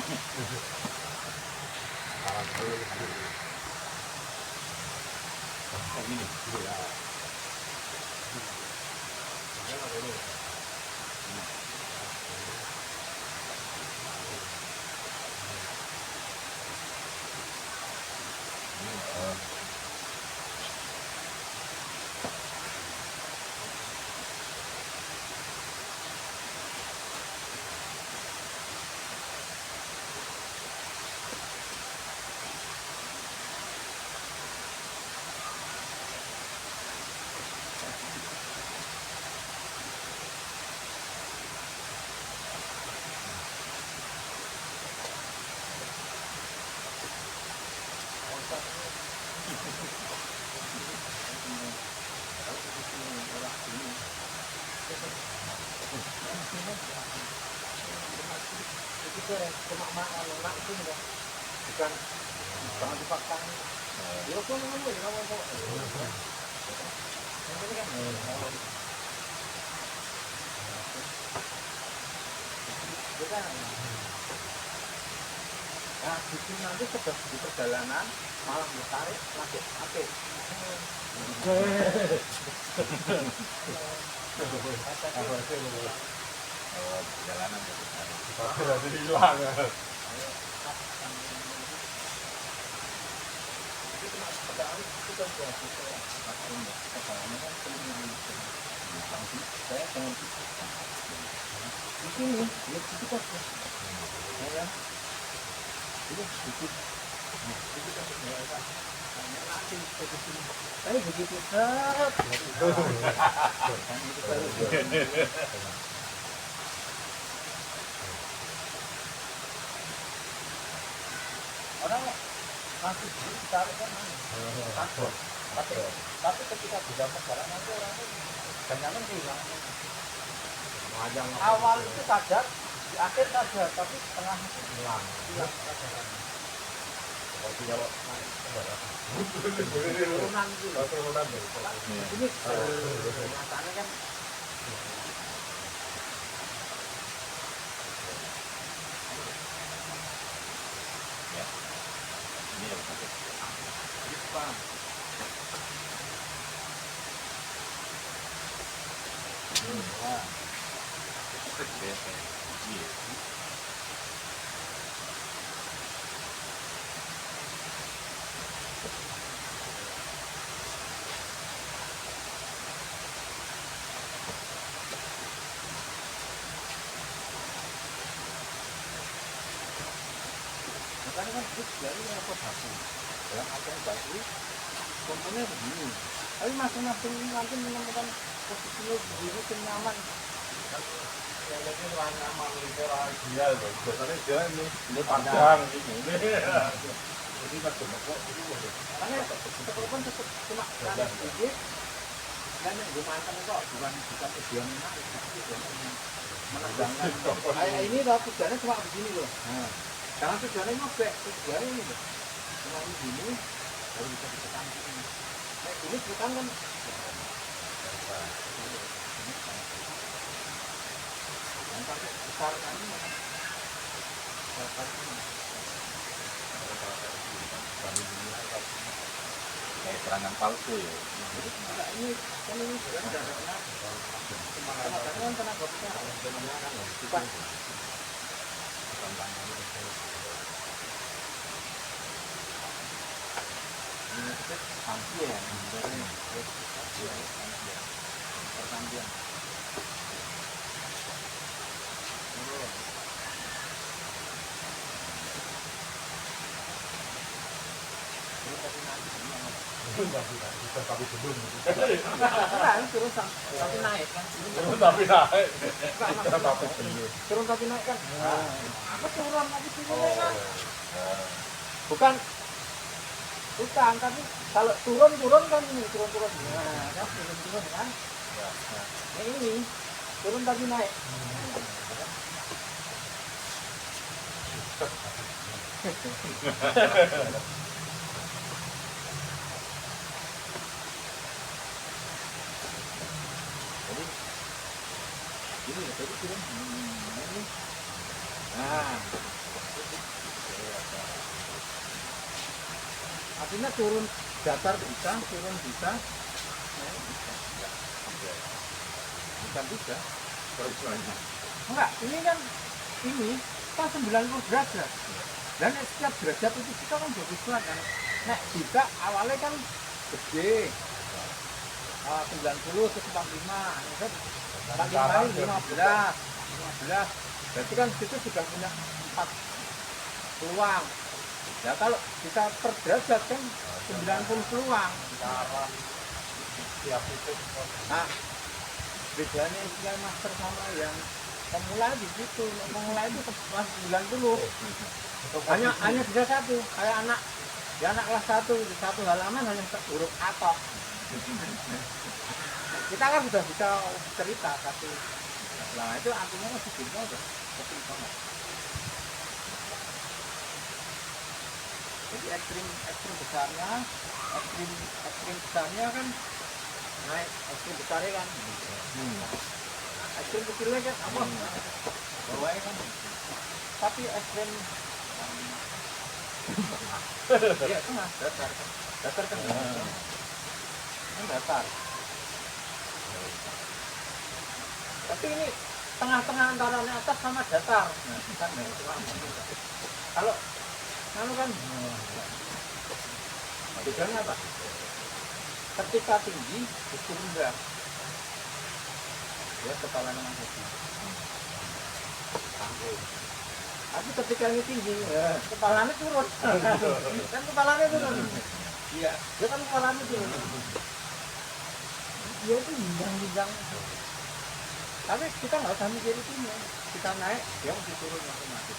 Ini. Kemak-kemak itu bukan jangan dipaksa. Ya kok ngomong ya ngomong kok. Ini kan kita nah, bikin nanti sedang di perjalanan malah ditarik lagi oke. Perjalanan jadi hilang. Di sini, lihat situ kok. Ya. Ini sedikit. Sedikit aja. Tapi begitu set. Orang masih ditarik kan takut. Tapi ketika sudah perjalanan nanti orang itu jangan hilang. Awal itu sadar, di akhir sadar, tapi tengah itu hilang. Seperti kalau turunan itu, ini nyatanya kan. Ya, ini yang satu. Paham. Wah. Iya. Makanya kan dari apa baku, dalam artian baku, contohnya begini. Tapi masing-masing nanti menemukan posisinya begini yang nyaman. Yang ini orang nyaman, itu orang ideal. Biasanya dia ini panjang ini. Jadi macam apa? Makanya sekalipun cuma karena sedikit, dan yang gue mantan itu bukan tujuan menarik, tapi tujuan menegangkan. Kayak ini loh, tujuannya cuma begini loh. Jangan tujuannya ngobek, tujuannya ini loh. Cuma begini, baru bisa ditekan ini. Nah ini ditekan kan. Yang sampai besar kan ini kan. Kayak serangan palsu ya. Nah, ini kan ini sudah ada tenaga kan tenaga besar. Bukan. Ini kita sampian dari persampian. Tapi sebelum turun tapi naik kan turun tapi naik turun tapi naik kan apa turun tapi turun kan bukan tapi kalau turun kan ini turun nah kan turun kan nah ini turun tapi naik ini turun ini nah Artinya turun datar bisa, turun bisa, naik bisa. Bukan bisa. Enggak, ini kan 90 derajat. Dan setiap derajat itu kita kan berubah kan. Nah, kita awalnya kan gede. 90 ke 45, 45 ini 15. Berarti kan situ sudah punya 4 peluang. Ya kalau kita per derajat kan 90 peluang. Nah, bedanya istilah master sama yang pemula di situ. Pemula itu kelas 90. Hanya bisa satu, kayak anak kelas 1 halaman hanya huruf A. Kita kan sudah bisa cerita satu. Nah itu artinya masih bisa udah kecil banget. Jadi ekstrim besarnya kan naik, ekstrim besarnya kan. Ekstrim kecilnya kan apa? Bawahnya kan. Tapi ekstrim iya tengah datar kan. Ini datar. Tapi ini tengah-tengah antara atas sama datar. Kalau kan bedanya apa? Ketika tinggi itu rendah. Ya kepalanya masih tanggung. Tapi ketika ini tinggi, kepalanya turun. Kan kepalanya turun. Iya, dia kan kepalanya turun. Dia itu bidang. Tapi kita nggak usah mikir itu ya. Kita naik, dia mesti turun otomatis.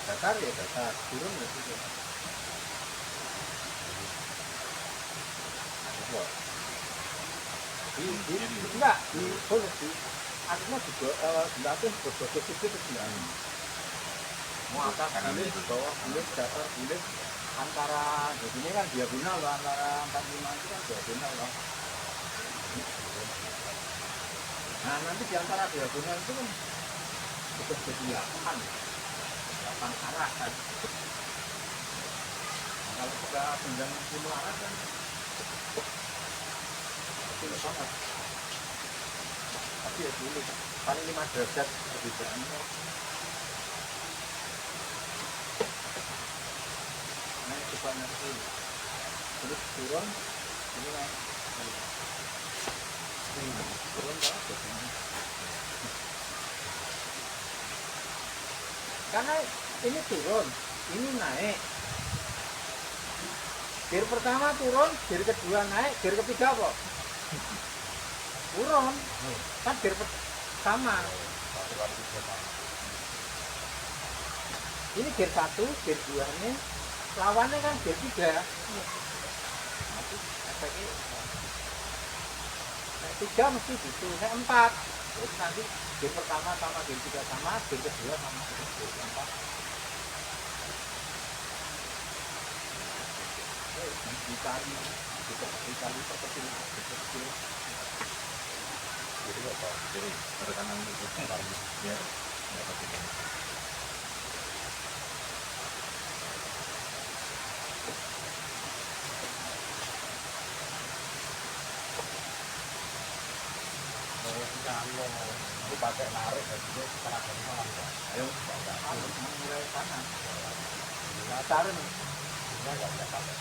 Datar ya datar, turun ya turun. Enggak, boleh sih. Artinya juga dilatih berbagai sisi kegiatan. Mau atas bulit, bawah bulit, datar bulit. Antara, di sini kan diagonal loh, antara 45 itu kan diagonal loh. Nah nanti di antara diagonal itu kan betul jadi 8 arah kan. Nah, kalau kita pinjam 10 arah kan kecil banget. Tapi ya dulu paling 5 derajat perbedaannya. Nah coba nanti terus turun ini naik turun banget karena ini turun ini naik, gear pertama turun, gear kedua naik, gear ketiga apa? Turun kan gear pertama ini gear 1, gear 2 ini lawannya kan gear 3. Nanti efeknya 3 mesti gitu, 4. Jadi nanti gear pertama sama gear 3 sama, gear kedua sama gear 4. Dikali perkecil. Jadi apa? Jadi rekanan itu ya dapat itu. Itu pakai narik jadi setengah malam. Ayo mulai panas. Datarnya enggak bisa pakai.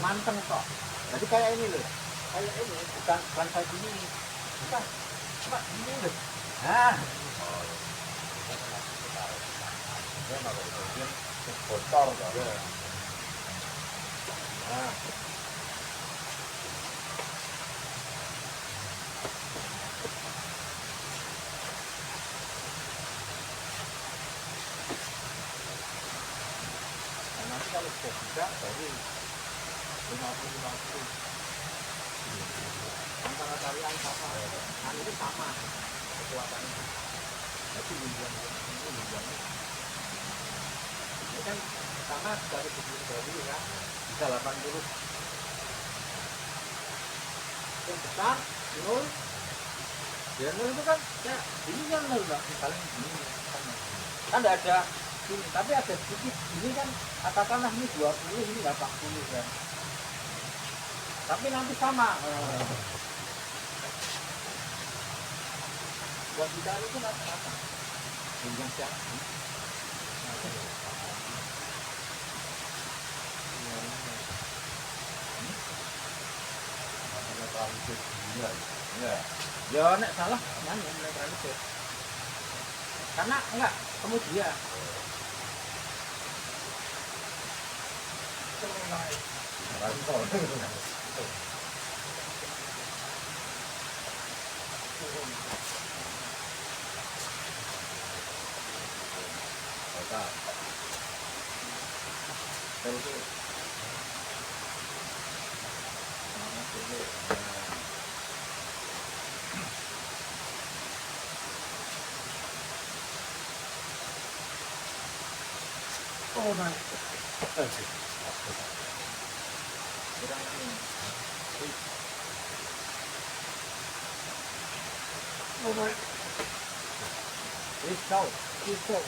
Manteng kok. Jadi kayak ini loh. Kayak ini bukan kayak gini. Bukan. Cuma ini loh. Nah. Dia mau bikin bocor ya. Nah. Nanti kalau sudah bisa baru 50-50 antara tarian sama itu sama kekuatannya. Tapi linjangnya ini kan sama dari begitu dahulu ya bisa 80. Yang besar 0. Ya 0 itu kan ya ini kan 0 lah paling ini kan tidak ada Sini. Tapi ada sedikit ini kan katakanlah ini 20 ini 80 kan. Tapi nanti sama. Buat dicari itu nanti apa? Dengan siapa? Ya. Ya nek salah kan yang netralisir. Karena enggak kemudian oh my oh my risau risau